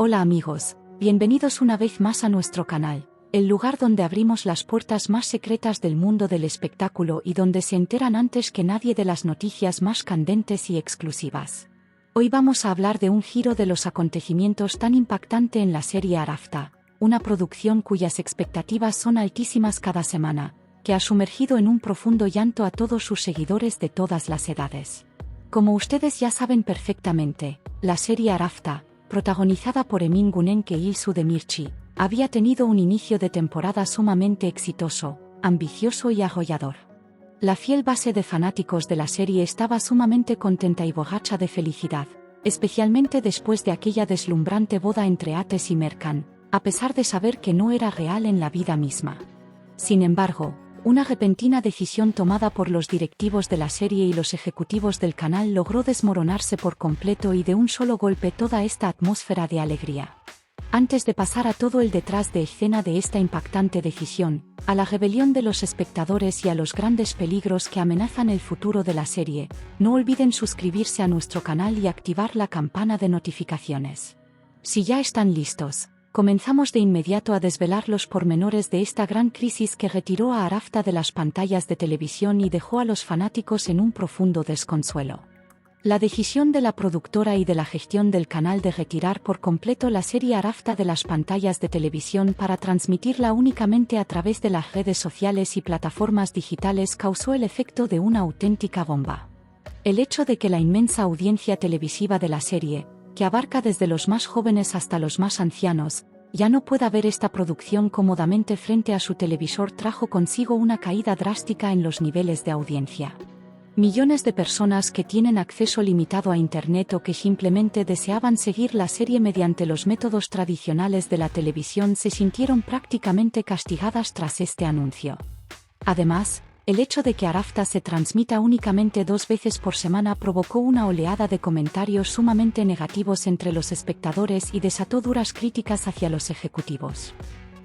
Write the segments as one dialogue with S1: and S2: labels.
S1: Hola amigos, bienvenidos una vez más a nuestro canal, el lugar donde abrimos las puertas más secretas del mundo del espectáculo y donde se enteran antes que nadie de las noticias más candentes y exclusivas. Hoy vamos a hablar de un giro de los acontecimientos tan impactante en la serie Arafta, una producción cuyas expectativas son altísimas cada semana, que ha sumergido en un profundo llanto a todos sus seguidores de todas las edades. Como ustedes ya saben perfectamente, la serie Arafta, protagonizada por Emin Günenke y İlsu Demirci, había tenido un inicio de temporada sumamente exitoso, ambicioso y arrollador. La fiel base de fanáticos de la serie estaba sumamente contenta y borracha de felicidad, especialmente después de aquella deslumbrante boda entre Ateş y Merkan, a pesar de saber que no era real en la vida misma. Sin embargo, una repentina decisión tomada por los directivos de la serie y los ejecutivos del canal logró desmoronarse por completo y de un solo golpe toda esta atmósfera de alegría. Antes de pasar a todo el detrás de escena de esta impactante decisión, a la rebelión de los espectadores y a los grandes peligros que amenazan el futuro de la serie, no olviden suscribirse a nuestro canal y activar la campana de notificaciones. Si ya están listos, comenzamos de inmediato a desvelar los pormenores de esta gran crisis que retiró a Arafta de las pantallas de televisión y dejó a los fanáticos en un profundo desconsuelo. La decisión de la productora y de la gestión del canal de retirar por completo la serie Arafta de las pantallas de televisión para transmitirla únicamente a través de las redes sociales y plataformas digitales causó el efecto de una auténtica bomba. El hecho de que la inmensa audiencia televisiva de la serie, que abarca desde los más jóvenes hasta los más ancianos, ya no pueda ver esta producción cómodamente frente a su televisor trajo consigo una caída drástica en los niveles de audiencia. Millones de personas que tienen acceso limitado a Internet o que simplemente deseaban seguir la serie mediante los métodos tradicionales de la televisión se sintieron prácticamente castigadas tras este anuncio. Además, el hecho de que Arafta se transmita únicamente 2 veces por semana provocó una oleada de comentarios sumamente negativos entre los espectadores y desató duras críticas hacia los ejecutivos.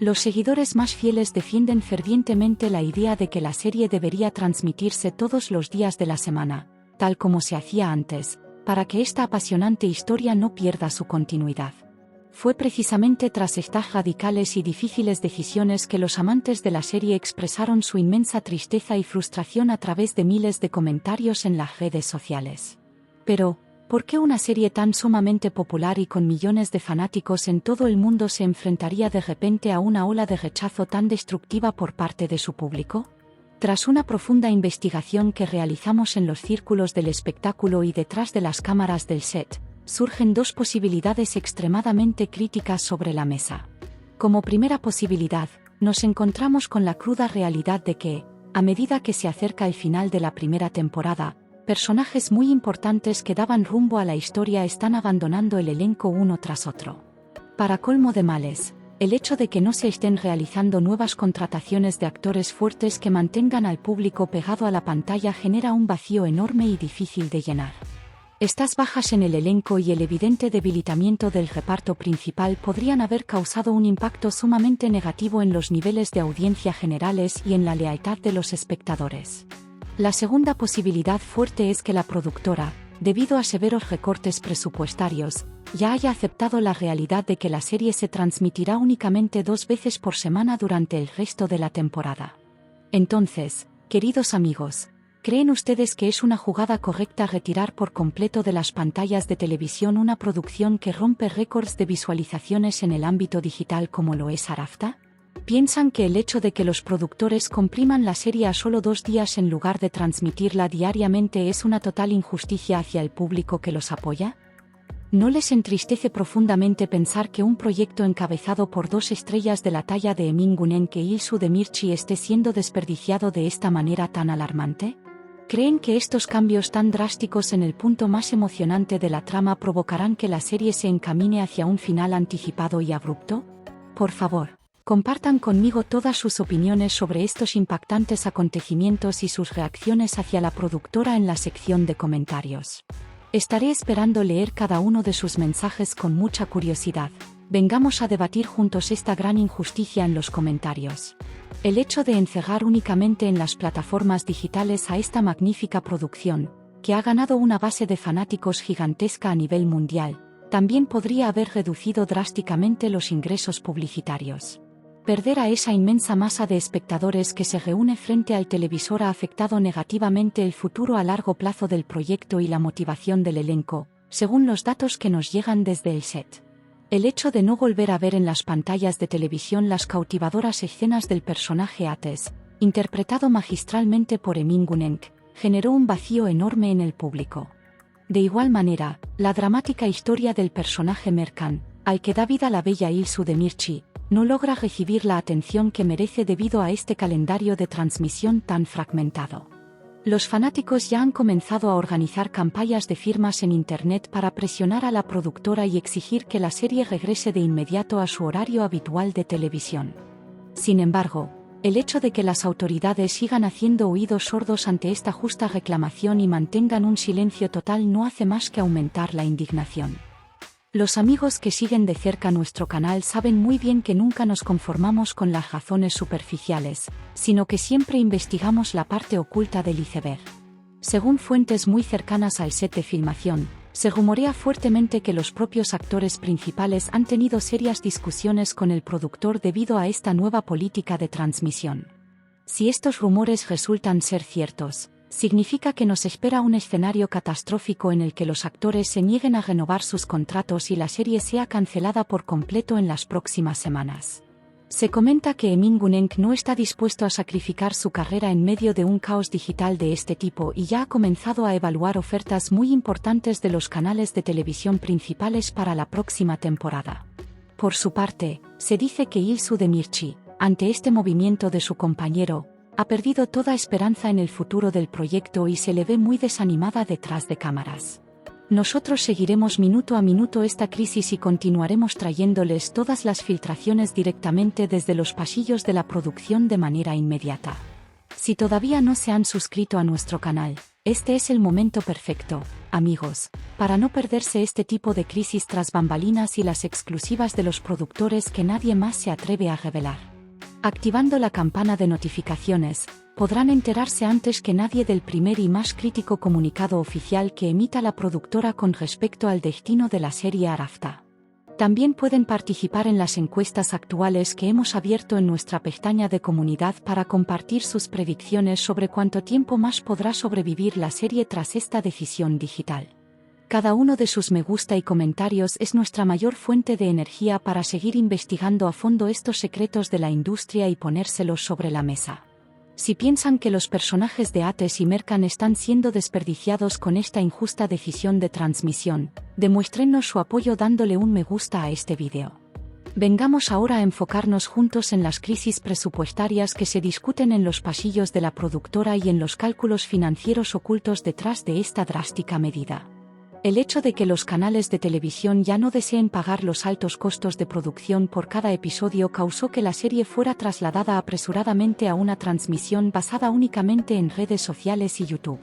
S1: Los seguidores más fieles defienden fervientemente la idea de que la serie debería transmitirse todos los días de la semana, tal como se hacía antes, para que esta apasionante historia no pierda su continuidad. Fue precisamente tras estas radicales y difíciles decisiones que los amantes de la serie expresaron su inmensa tristeza y frustración a través de miles de comentarios en las redes sociales. Pero, ¿por qué una serie tan sumamente popular y con millones de fanáticos en todo el mundo se enfrentaría de repente a una ola de rechazo tan destructiva por parte de su público? Tras una profunda investigación que realizamos en los círculos del espectáculo y detrás de las cámaras del set, surgen 2 posibilidades extremadamente críticas sobre la mesa. Como primera posibilidad, nos encontramos con la cruda realidad de que, a medida que se acerca el final de la primera temporada, personajes muy importantes que daban rumbo a la historia están abandonando el elenco uno tras otro. Para colmo de males, el hecho de que no se estén realizando nuevas contrataciones de actores fuertes que mantengan al público pegado a la pantalla genera un vacío enorme y difícil de llenar. Estas bajas en el elenco y el evidente debilitamiento del reparto principal podrían haber causado un impacto sumamente negativo en los niveles de audiencia generales y en la lealtad de los espectadores. La segunda posibilidad fuerte es que la productora, debido a severos recortes presupuestarios, ya haya aceptado la realidad de que la serie se transmitirá únicamente 2 veces por semana durante el resto de la temporada. Entonces, queridos amigos, ¿creen ustedes que es una jugada correcta retirar por completo de las pantallas de televisión una producción que rompe récords de visualizaciones en el ámbito digital como lo es Arafta? ¿Piensan que el hecho de que los productores compriman la serie a solo 2 días en lugar de transmitirla diariamente es una total injusticia hacia el público que los apoya? ¿No les entristece profundamente pensar que un proyecto encabezado por 2 estrellas de la talla de Emin Günenke y İlsu Demirci esté siendo desperdiciado de esta manera tan alarmante? ¿Creen que estos cambios tan drásticos en el punto más emocionante de la trama provocarán que la serie se encamine hacia un final anticipado y abrupto? Por favor, compartan conmigo todas sus opiniones sobre estos impactantes acontecimientos y sus reacciones hacia la productora en la sección de comentarios. Estaré esperando leer cada uno de sus mensajes con mucha curiosidad. Vengamos a debatir juntos esta gran injusticia en los comentarios. El hecho de encerrar únicamente en las plataformas digitales a esta magnífica producción, que ha ganado una base de fanáticos gigantesca a nivel mundial, También podría haber reducido drásticamente los ingresos publicitarios. Perder a esa inmensa masa de espectadores que se reúne frente al televisor ha afectado negativamente el futuro a largo plazo del proyecto y la motivación del elenco, según los datos que nos llegan desde el set. El hecho de no volver a ver en las pantallas de televisión las cautivadoras escenas del personaje Ates, interpretado magistralmente por Emin Gunenk, generó un vacío enorme en el público. De igual manera, la dramática historia del personaje Merkan, al que da vida la bella Ilsu Demirci, no logra recibir la atención que merece debido a este calendario de transmisión tan fragmentado. Los fanáticos ya han comenzado a organizar campañas de firmas en Internet para presionar a la productora y exigir que la serie regrese de inmediato a su horario habitual de televisión. Sin embargo, el hecho de que las autoridades sigan haciendo oídos sordos ante esta justa reclamación y mantengan un silencio total no hace más que aumentar la indignación. Los amigos que siguen de cerca nuestro canal saben muy bien que nunca nos conformamos con las razones superficiales, sino que siempre investigamos la parte oculta del iceberg. Según fuentes muy cercanas al set de filmación, se rumorea fuertemente que los propios actores principales han tenido serias discusiones con el productor debido a esta nueva política de transmisión. Si estos rumores resultan ser ciertos, significa que nos espera un escenario catastrófico en el que los actores se nieguen a renovar sus contratos y la serie sea cancelada por completo en las próximas semanas. Se comenta que Emin Gunenk no está dispuesto a sacrificar su carrera en medio de un caos digital de este tipo y ya ha comenzado a evaluar ofertas muy importantes de los canales de televisión principales para la próxima temporada. Por su parte, se dice que Ilsu Demirci, ante este movimiento de su compañero, ha perdido toda esperanza en el futuro del proyecto y se le ve muy desanimada detrás de cámaras. Nosotros seguiremos minuto a minuto esta crisis y continuaremos trayéndoles todas las filtraciones directamente desde los pasillos de la producción de manera inmediata. Si todavía no se han suscrito a nuestro canal, este es el momento perfecto, amigos, para no perderse este tipo de crisis tras bambalinas y las exclusivas de los productores que nadie más se atreve a revelar. Activando la campana de notificaciones, podrán enterarse antes que nadie del primer y más crítico comunicado oficial que emita la productora con respecto al destino de la serie Arafta. También pueden participar en las encuestas actuales que hemos abierto en nuestra pestaña de comunidad para compartir sus predicciones sobre cuánto tiempo más podrá sobrevivir la serie tras esta decisión digital. Cada uno de sus me gusta y comentarios es nuestra mayor fuente de energía para seguir investigando a fondo estos secretos de la industria y ponérselos sobre la mesa. Si piensan que los personajes de Ates y Merkan están siendo desperdiciados con esta injusta decisión de transmisión, demuéstrennos su apoyo dándole un me gusta a este vídeo. Vengamos ahora a enfocarnos juntos en las crisis presupuestarias que se discuten en los pasillos de la productora y en los cálculos financieros ocultos detrás de esta drástica medida. El hecho de que los canales de televisión ya no deseen pagar los altos costos de producción por cada episodio causó que la serie fuera trasladada apresuradamente a una transmisión basada únicamente en redes sociales y YouTube.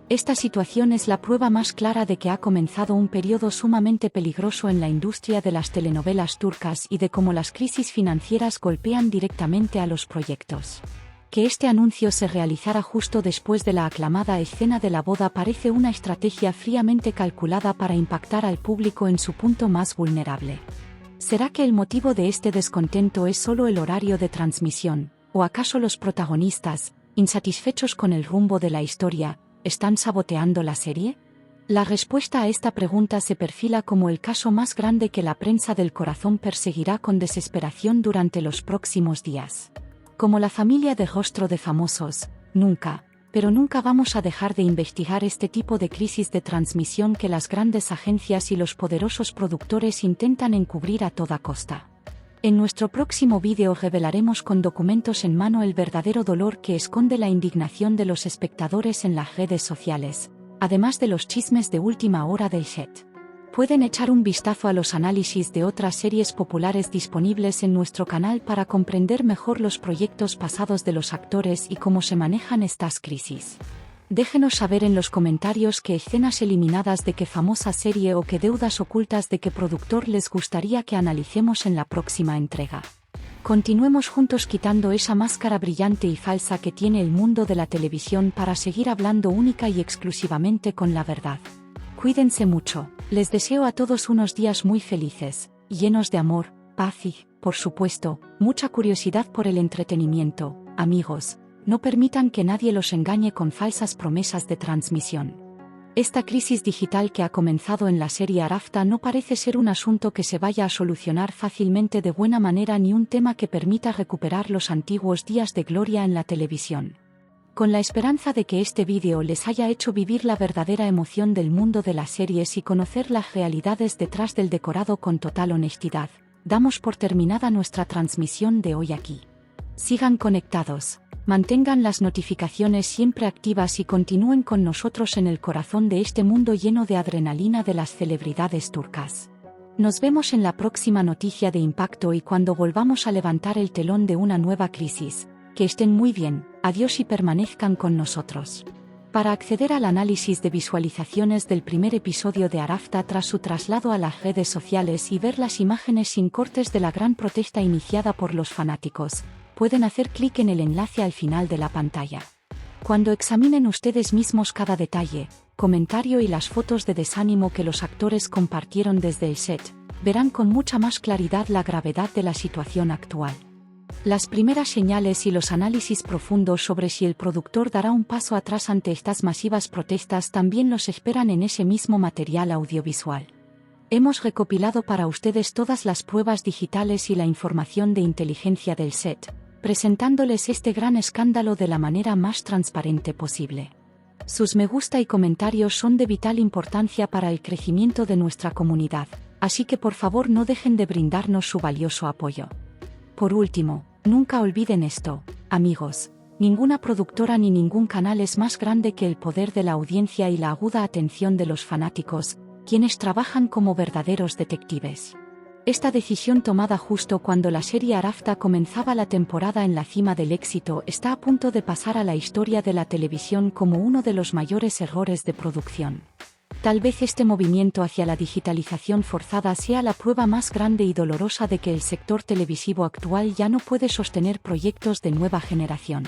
S1: Esta situación es la prueba más clara de que ha comenzado un periodo sumamente peligroso en la industria de las telenovelas turcas y de cómo las crisis financieras golpean directamente a los proyectos. Que este anuncio se realizara justo después de la aclamada escena de la boda parece una estrategia fríamente calculada para impactar al público en su punto más vulnerable. ¿Será que el motivo de este descontento es solo el horario de transmisión, o acaso los protagonistas, insatisfechos con el rumbo de la historia, están saboteando la serie? La respuesta a esta pregunta se perfila como el caso más grande que la prensa del corazón perseguirá con desesperación durante los próximos días. Como la familia de Rostro de Famosos, nunca, pero nunca vamos a dejar de investigar este tipo de crisis de transmisión que las grandes agencias y los poderosos productores intentan encubrir a toda costa. En nuestro próximo vídeo revelaremos con documentos en mano el verdadero dolor que esconde la indignación de los espectadores en las redes sociales, además de los chismes de última hora del set. Pueden echar un vistazo a los análisis de otras series populares disponibles en nuestro canal para comprender mejor los proyectos pasados de los actores y cómo se manejan estas crisis. Déjenos saber en los comentarios qué escenas eliminadas de qué famosa serie o qué deudas ocultas de qué productor les gustaría que analicemos en la próxima entrega. Continuemos juntos quitando esa máscara brillante y falsa que tiene el mundo de la televisión para seguir hablando única y exclusivamente con la verdad. Cuídense mucho. Les deseo a todos unos días muy felices, llenos de amor, paz y, por supuesto, mucha curiosidad por el entretenimiento. Amigos, no permitan que nadie los engañe con falsas promesas de transmisión. Esta crisis digital que ha comenzado en la serie Arafta no parece ser un asunto que se vaya a solucionar fácilmente de buena manera ni un tema que permita recuperar los antiguos días de gloria en la televisión. Con la esperanza de que este vídeo les haya hecho vivir la verdadera emoción del mundo de las series y conocer las realidades detrás del decorado con total honestidad, damos por terminada nuestra transmisión de hoy aquí. Sigan conectados. Mantengan las notificaciones siempre activas y continúen con nosotros en el corazón de este mundo lleno de adrenalina de las celebridades turcas. Nos vemos en la próxima noticia de impacto y cuando volvamos a levantar el telón de una nueva crisis. Que estén muy bien, adiós y permanezcan con nosotros. Para acceder al análisis de visualizaciones del primer episodio de Arafta tras su traslado a las redes sociales y ver las imágenes sin cortes de la gran protesta iniciada por los fanáticos, pueden hacer clic en el enlace al final de la pantalla. Cuando examinen ustedes mismos cada detalle, comentario y las fotos de desánimo que los actores compartieron desde el set, verán con mucha más claridad la gravedad de la situación actual. Las primeras señales y los análisis profundos sobre si el productor dará un paso atrás ante estas masivas protestas también los esperan en ese mismo material audiovisual. Hemos recopilado para ustedes todas las pruebas digitales y la información de inteligencia del set, presentándoles este gran escándalo de la manera más transparente posible. Sus me gusta y comentarios son de vital importancia para el crecimiento de nuestra comunidad, así que por favor no dejen de brindarnos su valioso apoyo. Por último, nunca olviden esto, amigos, ninguna productora ni ningún canal es más grande que el poder de la audiencia y la aguda atención de los fanáticos, quienes trabajan como verdaderos detectives. Esta decisión tomada justo cuando la serie Arafta comenzaba la temporada en la cima del éxito está a punto de pasar a la historia de la televisión como uno de los mayores errores de producción. Tal vez este movimiento hacia la digitalización forzada sea la prueba más grande y dolorosa de que el sector televisivo actual ya no puede sostener proyectos de nueva generación.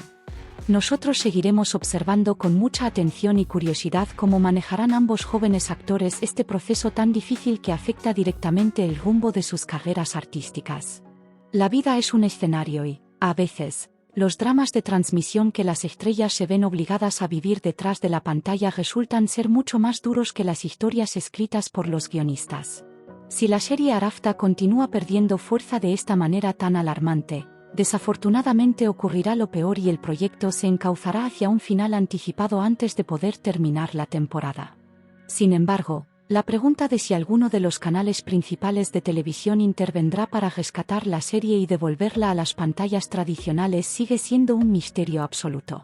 S1: Nosotros seguiremos observando con mucha atención y curiosidad cómo manejarán ambos jóvenes actores este proceso tan difícil que afecta directamente el rumbo de sus carreras artísticas. La vida es un escenario y, a veces, los dramas de transmisión que las estrellas se ven obligadas a vivir detrás de la pantalla resultan ser mucho más duros que las historias escritas por los guionistas. Si la serie Arafta continúa perdiendo fuerza de esta manera tan alarmante, desafortunadamente ocurrirá lo peor y el proyecto se encauzará hacia un final anticipado antes de poder terminar la temporada. Sin embargo, la pregunta de si alguno de los canales principales de televisión intervendrá para rescatar la serie y devolverla a las pantallas tradicionales sigue siendo un misterio absoluto.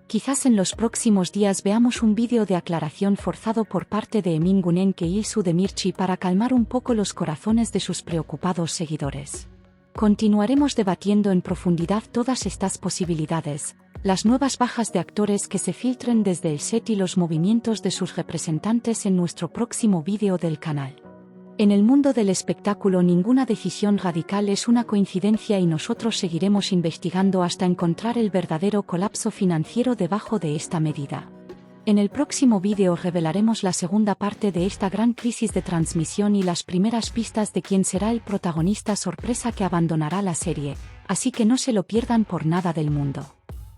S1: Quizás en los próximos días veamos un vídeo de aclaración forzado por parte de Emin Güneş e Ilsu Demirci para calmar un poco los corazones de sus preocupados seguidores. Continuaremos debatiendo en profundidad todas estas posibilidades, las nuevas bajas de actores que se filtren desde el set y los movimientos de sus representantes en nuestro próximo vídeo del canal. En el mundo del espectáculo ninguna decisión radical es una coincidencia y nosotros seguiremos investigando hasta encontrar el verdadero colapso financiero debajo de esta medida. En el próximo vídeo revelaremos la segunda parte de esta gran crisis de transmisión y las primeras pistas de quién será el protagonista sorpresa que abandonará la serie, así que no se lo pierdan por nada del mundo.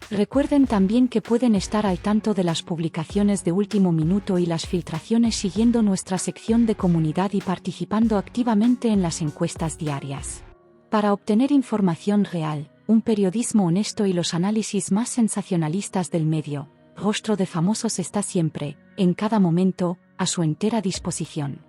S1: Recuerden también que pueden estar al tanto de las publicaciones de último minuto y las filtraciones siguiendo nuestra sección de comunidad y participando activamente en las encuestas diarias. Para obtener información real, un periodismo honesto y los análisis más sensacionalistas del medio, Rostro de Famosos está siempre, en cada momento, a su entera disposición.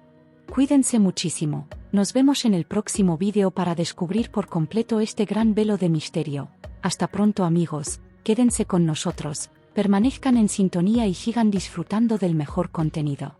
S1: Cuídense muchísimo, nos vemos en el próximo vídeo para descubrir por completo este gran velo de misterio. Hasta pronto amigos, quédense con nosotros, permanezcan en sintonía y sigan disfrutando del mejor contenido.